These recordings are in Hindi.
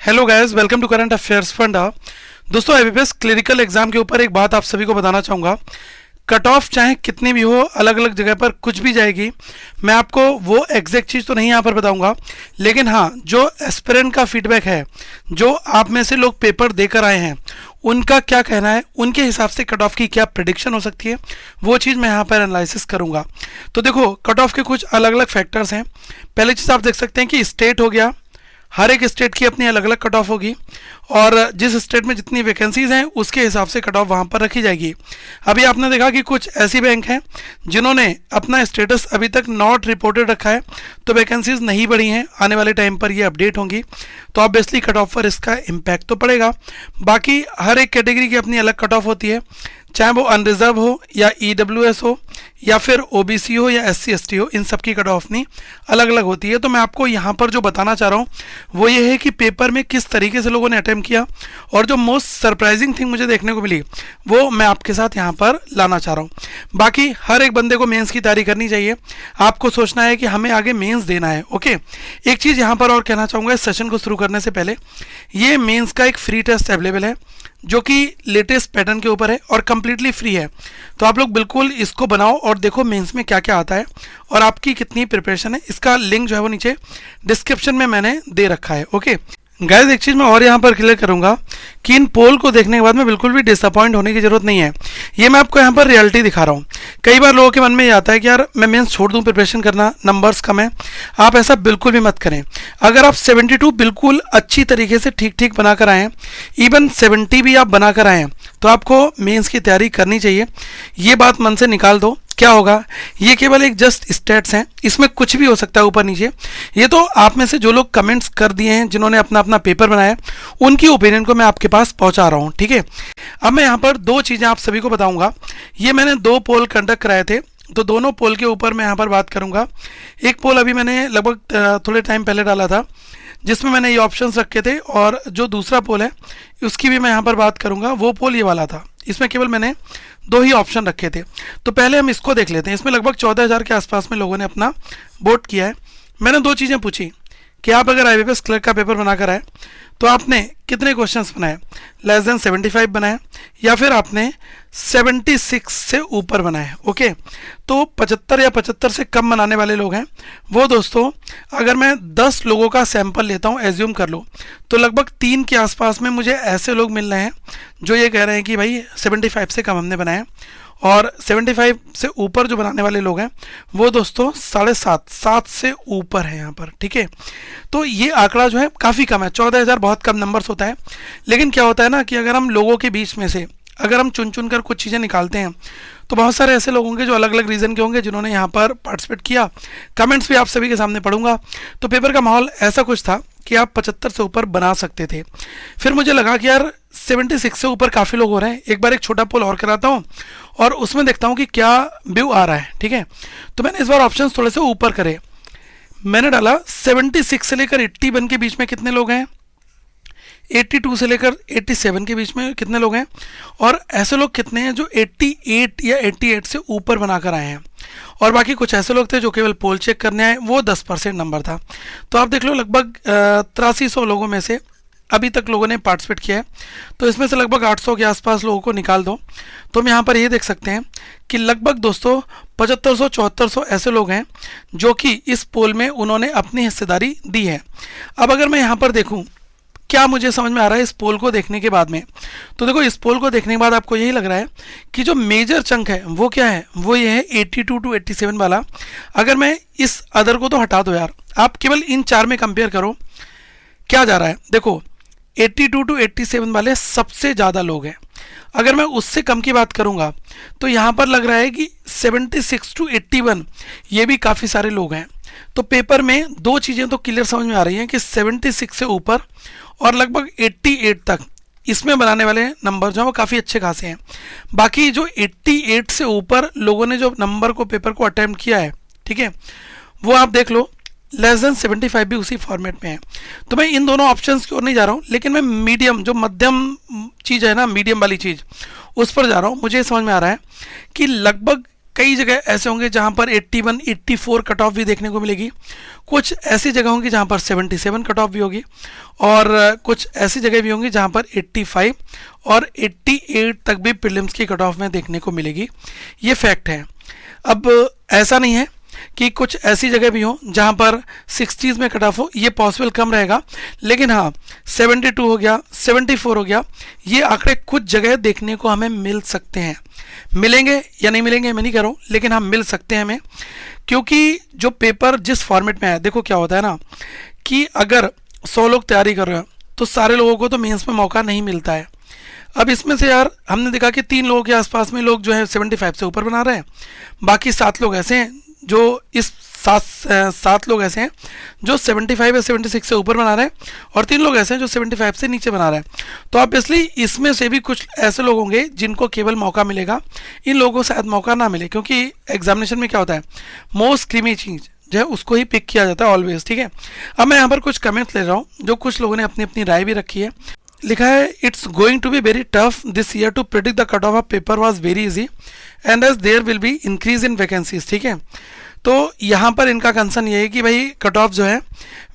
Hello guys, welcome to current affairs फंडा। दोस्तों, आईबीपीएस क्लिनिकल एग्जाम के ऊपर एक बात आप सभी को बताना चाहूँगा। कट ऑफ चाहे कितनी भी हो, अलग अलग जगह पर कुछ भी जाएगी। मैं आपको वो एग्जैक्ट चीज़ तो नहीं यहाँ पर बताऊँगा, लेकिन हाँ, जो एस्पिरेंट का फीडबैक है, जो आप में से लोग पेपर देकर आए हैं, उनका क्या कहना है, उनके हिसाब से कट ऑफ की क्या प्रिडिक्शन हो सकती है, वो चीज़ मैं यहाँ पर एनालिसिस करूँगा। तो देखो, कट ऑफ के कुछ अलग अलग फैक्टर्स हैं। पहली चीज़ आप देख सकते हैं कि स्टेट हो गया, हर एक स्टेट की अपनी अलग अलग कट ऑफ होगी और जिस स्टेट में जितनी वैकेंसीज हैं उसके हिसाब से कट ऑफ वहाँ पर रखी जाएगी। अभी आपने देखा कि कुछ ऐसी बैंक हैं जिन्होंने अपना स्टेटस अभी तक नॉट रिपोर्टेड रखा है, तो वैकेंसीज नहीं बढ़ी हैं। आने वाले टाइम पर ये अपडेट होंगी, तो ऑब्वियसली कट ऑफ पर इसका इम्पैक्ट तो पड़ेगा। बाकी हर एक कैटेगरी की अपनी अलग कट ऑफ होती है, चाहे वो अनरिजर्व हो या ईडब्ल्यूएस हो या फिर ओबीसी हो या एससी एसटी हो, इन सब की कट ऑफ नहीं अलग अलग होती है। तो मैं आपको यहाँ पर जो बताना चाह रहा हूँ वो ये है कि पेपर में किस तरीके से लोगों ने अटेम्प्ट किया, और जो मोस्ट सरप्राइजिंग थिंग मुझे देखने को मिली वो मैं आपके साथ यहाँ पर लाना चाह रहा हूँ। बाकी हर एक बंदे को मेंस की तैयारी करनी चाहिए। आपको सोचना है कि हमें आगे मेंस देना है। ओके, एक चीज़ यहाँ पर और कहना चाहूँगा इस सेशन को शुरू करने से पहले, ये मेंस का एक फ्री टेस्ट अवेलेबल है जो कि लेटेस्ट पैटर्न के ऊपर है और कम्प्लीटली फ्री है। तो आप लोग बिल्कुल इसको बनाओ और देखो मेंस में क्या क्या आता है और आपकी कितनी प्रिपरेशन है। इसका लिंक जो है वो नीचे डिस्क्रिप्शन में मैंने दे रखा है। ओके गाइस, एक चीज़ मैं और यहाँ पर क्लियर करूँगा कि इन पोल को देखने के बाद में बिल्कुल भी डिसअपॉइंट होने की ज़रूरत नहीं है। ये मैं आपको यहाँ पर रियलिटी दिखा रहा हूँ। कई बार लोगों के मन में ये आता है कि यार मैं मेंस छोड़ दूँ, प्रिपरेशन करना, नंबर्स कम है। आप ऐसा बिल्कुल भी मत करें। अगर आप 72 बिल्कुल अच्छी तरीके से ठीक ठीक बनाकर आएँ, इवन 70 भी आप बनाकर आएँ, तो आपको मेंस की तैयारी करनी चाहिए। ये बात मन से निकाल दो। क्या होगा, ये केवल एक जस्ट स्टेट्स हैं, इसमें कुछ भी हो सकता है ऊपर नीचे। ये तो आप में से जो लोग कमेंट्स कर दिए हैं, जिन्होंने अपना अपना पेपर बनाया, उनकी ओपिनियन को मैं आपके पास पहुंचा रहा हूं। ठीक है, अब मैं यहाँ पर दो चीज़ें आप सभी को बताऊंगा। ये मैंने 2 पोल कंडक्ट कराए थे, तो दोनों पोल के ऊपर मैं यहाँ पर बात करूँगा। एक पोल अभी मैंने लगभग थोड़े टाइम पहले डाला था जिसमें मैंने ये ऑप्शंस रखे थे, और जो दूसरा पोल है उसकी भी मैं यहाँ पर बात करूँगा। वो पोल ये वाला था, इसमें केवल मैंने 2 ही ऑप्शन रखे थे। तो पहले हम इसको देख लेते हैं। इसमें लगभग 14,000 के आसपास में लोगों ने अपना वोट किया है। मैंने 2 चीज़ें पूछी कि आप अगर आईबीपीएस क्लर्क का पेपर बनाकर आए तो आपने कितने क्वेश्चंस बनाए, लेस देन 75 बनाए या फिर आपने 76 से ऊपर बनाए। ओके, तो 75 या 75 से कम बनाने वाले लोग हैं वो। दोस्तों, अगर मैं 10 लोगों का सैंपल लेता हूं, एज्यूम कर लो, तो लगभग 3 के आसपास में मुझे ऐसे लोग मिल रहे हैं जो ये कह रहे हैं कि भाई 75 से कम हमने बनाए, और 75 से ऊपर जो बनाने वाले लोग हैं वो दोस्तों 7.5 से ऊपर है यहाँ पर। ठीक है, तो ये आंकड़ा जो है काफ़ी कम है। 14,000 बहुत कम नंबर्स होता है, लेकिन क्या होता है ना कि अगर हम लोगों के बीच में से अगर हम चुन चुन कर कुछ चीज़ें निकालते हैं, तो बहुत सारे ऐसे लोग होंगे जो अलग अलग रीज़न के होंगे जिन्होंने यहाँ पर पार्टिसिपेट किया। कमेंट्स भी आप सभी के सामने पढ़ूंगा। तो पेपर का माहौल ऐसा कुछ था कि आप 75 से ऊपर बना सकते थे। फिर मुझे लगा कि यार 76 से ऊपर काफ़ी लोग हो रहे हैं, एक बार एक छोटा पोल और कराता हूँ और उसमें देखता हूँ कि क्या व्यू आ रहा है। ठीक है, तो मैंने इस बार ऑप्शन थोड़े से ऊपर करे। मैंने डाला 76 से लेकर 81 के बीच में कितने लोग हैं, 82 से लेकर 87 के बीच में कितने लोग हैं, और ऐसे लोग कितने हैं जो 88 या 88 से ऊपर बनाकर आए हैं। और बाकी कुछ ऐसे लोग थे जो केवल पोल चेक करने आए, वो 10% नंबर था। तो आप देख लो, लगभग 8300 लोगों में से अभी तक लोगों ने पार्टिसिपेट किया है। तो इसमें से लगभग 800 के आसपास लोगों को निकाल दो, तो हम यहाँ पर ये देख सकते हैं कि लगभग दोस्तों 7500-7400 ऐसे लोग हैं जो कि इस पोल में उन्होंने अपनी हिस्सेदारी दी है। अब अगर मैं यहाँ पर देखूँ क्या मुझे समझ में आ रहा है इस पोल को देखने के बाद में, तो देखो इस पोल को देखने के बाद आपको यही लग रहा है कि जो मेजर चंक है वो क्या है, वो ये है 82 to 87 वाला। अगर मैं इस अदर को तो हटा दो यार, आप केवल इन 4 में कंपेयर करो क्या जा रहा है। देखो 82 to 87 वाले सबसे ज़्यादा लोग हैं। अगर मैं उससे कम की बात करूंगा तो यहाँ पर लग रहा है कि 76 to 81 ये भी काफ़ी सारे लोग हैं। तो पेपर में 2 चीज़ें तो क्लियर समझ में आ रही हैं कि 76 से ऊपर और लगभग 88 तक इसमें बनाने वाले नंबर जो हैं वो काफ़ी अच्छे खासे हैं। बाकी जो 88 से ऊपर लोगों ने जो नंबर को पेपर को अटैम्प्ट किया है, ठीक है, वो आप देख लो, लेस देन 75 भी उसी फॉर्मेट में है। तो मैं इन दोनों ऑप्शंस की ओर नहीं जा रहा हूँ, लेकिन मैं मीडियम, जो मध्यम चीज़ है ना, मीडियम वाली चीज़, उस पर जा रहा हूँ। मुझे समझ में आ रहा है कि लगभग कई जगह ऐसे होंगे जहां पर 81, 84 कट ऑफ भी देखने को मिलेगी। कुछ ऐसी जगह होंगी जहां पर 77 कट ऑफ भी होगी, और कुछ ऐसी जगह भी होंगी जहां पर 85 और 88 तक भी प्रीलिम्स की कट ऑफ में देखने को मिलेगी। ये फैक्ट है। अब ऐसा नहीं है कि कुछ ऐसी जगह भी हो जहां पर 60s में कट ऑफ हो, ये पॉसिबल कम रहेगा, लेकिन हाँ 72 हो गया, 74 हो गया, ये आंकड़े कुछ जगह देखने को हमें मिल सकते हैं। मिलेंगे या नहीं मिलेंगे मैं नहीं कह रहा हूँ, लेकिन हम मिल सकते हैं हमें, क्योंकि जो पेपर जिस फॉर्मेट में है, देखो क्या होता है ना कि अगर 100 लोग तैयारी कर रहे हैं तो सारे लोगों को तो मेंस में मौका नहीं मिलता है। अब इसमें से यार हमने देखा कि 3 लोगों के आसपास में लोग जो है 75 से ऊपर बना रहे हैं, बाकी 7 लोग ऐसे हैं जो इस 7 लोग ऐसे हैं जो 75 या 76 से ऊपर बना रहे हैं, और 3 लोग ऐसे हैं जो 75 से नीचे बना रहे हैं। तो ऑब्वियसली इसमें से भी कुछ ऐसे लोग होंगे जिनको केवल मौका मिलेगा, इन लोगों को शायद मौका ना मिले, क्योंकि एग्जामिनेशन में क्या होता है, मोस्ट क्रीमी चीज़ जो है उसको ही पिक किया जाता है ऑलवेज। ठीक है, अब मैं यहाँ पर कुछ कमेंट्स ले रहा हूँ जो कुछ लोगों ने अपनी अपनी राय भी रखी है। लिखा है, it's going to be very tough this year to predict the cutoff off paper was very easy and as there will be increase in vacancies. ठीक है, तो यहाँ पर इनका कंसर्न ये है कि भाई कट ऑफ जो है,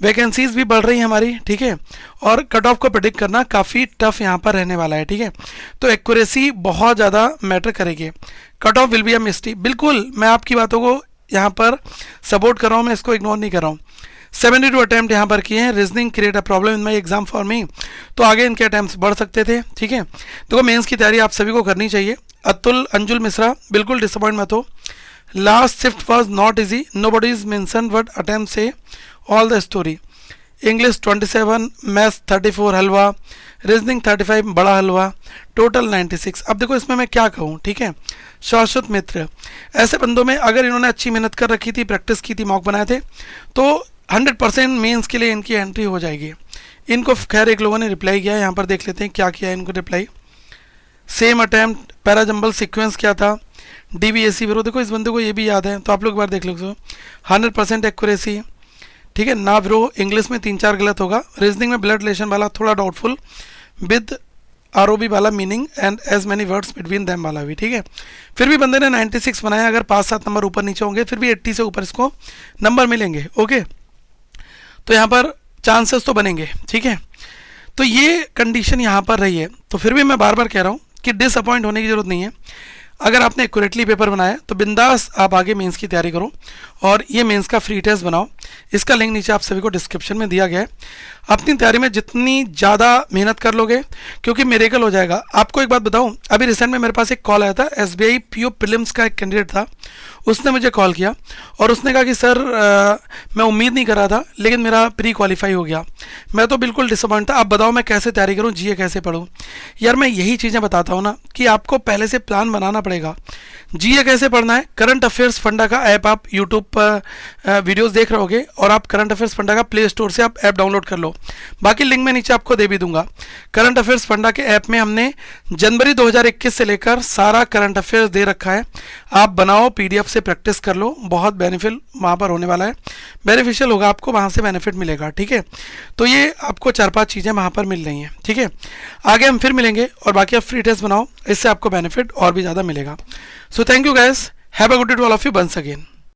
वैकेंसीज भी बढ़ रही हैं हमारी, ठीक है, और कट ऑफ को प्रेडिक्ट करना काफ़ी टफ यहाँ पर रहने वाला है। ठीक है, तो एक्यूरेसी बहुत ज़्यादा मैटर करेगी। Cut off will be a misty, बिल्कुल मैं आपकी बातों को यहाँ पर सपोर्ट कर रहा हूँ, मैं इसको इग्नोर नहीं कर रहा हूँ। 72 अटैम्प्ट यहाँ पर किए हैं। Reasoning create a problem in my exam for me, तो आगे इनके अटैम्प्ट बढ़ सकते थे। ठीक है, देखो मेंस की तैयारी आप सभी को करनी चाहिए। अतुल अंजुल मिश्रा, बिल्कुल डिसअपॉइंट मत हो। Last shift was not easy, nobody is mention but attempt से all the story. English 27, maths 34 हलवा, रीजनिंग 35 बड़ा हलवा, टोटल 96। अब देखो इसमें मैं क्या कहूँ, ठीक है। शाश्वत मित्र, ऐसे बंदों में अगर इन्होंने अच्छी मेहनत कर रखी थी, प्रैक्टिस की थी, मॉक बनाए थे, तो 100% मेंस के लिए इनकी एंट्री हो जाएगी। इनको खैर एक लोगों ने रिप्लाई किया है, यहाँ पर देख लेते हैं क्या किया है इनको reply. Same attempt, parajumble sequence क्या था, DBSC ब्रो, देखो इस बंदे को ये भी याद है, तो आप लोग एक बार देख लो। 100% एक्यूरेसी, ठीक है ना ब्रो। इंग्लिश में 3-4 गलत होगा। रीजनिंग में ब्लड रिलेशन वाला थोड़ा डाउटफुल, विद ROB वाला meaning and as many words between them वाला भी, ठीक है। फिर भी बंदे ने 96 बनाया। अगर 5-7 नंबर ऊपर नीचे होंगे फिर भी 80 से ऊपर इसको नंबर मिलेंगे। ओके, तो यहाँ पर चांसेस तो बनेंगे, ठीक है। तो ये कंडीशन यहाँ पर रही है। तो फिर भी मैं बार बार कह रहा हूँ कि डिसअपॉइंट होने की ज़रूरत नहीं है। अगर आपने एक्यूरेटली पेपर बनाया तो बिंदास आप आगे मेंस की तैयारी करो, और ये मेंस का फ्री टेस्ट बनाओ। इसका लिंक नीचे आप सभी को डिस्क्रिप्शन में दिया गया है। अपनी तैयारी में जितनी ज़्यादा मेहनत कर लोगे, क्योंकि मिरेकल हो जाएगा। आपको एक बात बताऊं, अभी रिसेंट में मेरे पास एक कॉल आया था। SBI PO प्रीलिम्स का एक कैंडिडेट था, उसने मुझे कॉल किया और उसने कहा कि सर मैं उम्मीद नहीं कर रहा था, लेकिन मेरा प्री क्वालिफाई हो गया। मैं तो बिल्कुल डिसअपॉइंट था। अब बताओ मैं कैसे तैयारी करूं, GA कैसे पढूं। यार मैं यही चीज़ें बताता हूं ना कि आपको पहले से प्लान बनाना पड़ेगा। GA कैसे पढ़ना है, करंट अफेयर्स फंडा का ऐप आप यूट्यूब पर वीडियोस देख रहे होगे, और आप करंट अफेयर्स फंडा का प्ले स्टोर से आप ऐप डाउनलोड कर लो। बाकी लिंक मैं नीचे आपको दे भी दूंगा। करंट अफेयर्स फंडा के ऐप में हमने जनवरी 2021 से लेकर सारा करंट अफेयर्स दे रखा है। आप बनाओ, PDF से प्रैक्टिस कर लो, बहुत बेनिफिट वहाँ पर होने वाला है। बेनिफिशियल होगा, आपको वहाँ से बेनिफिट मिलेगा, ठीक है। तो ये आपको 4-5 चीज़ें वहाँ पर मिल रही हैं, ठीक है। आगे हम फिर मिलेंगे, और बाकी आप फ्री टेस्ट बनाओ, इससे आपको बेनिफिट और भी ज़्यादा मिलेगा। So thank you guys, have a good day to all of you once again.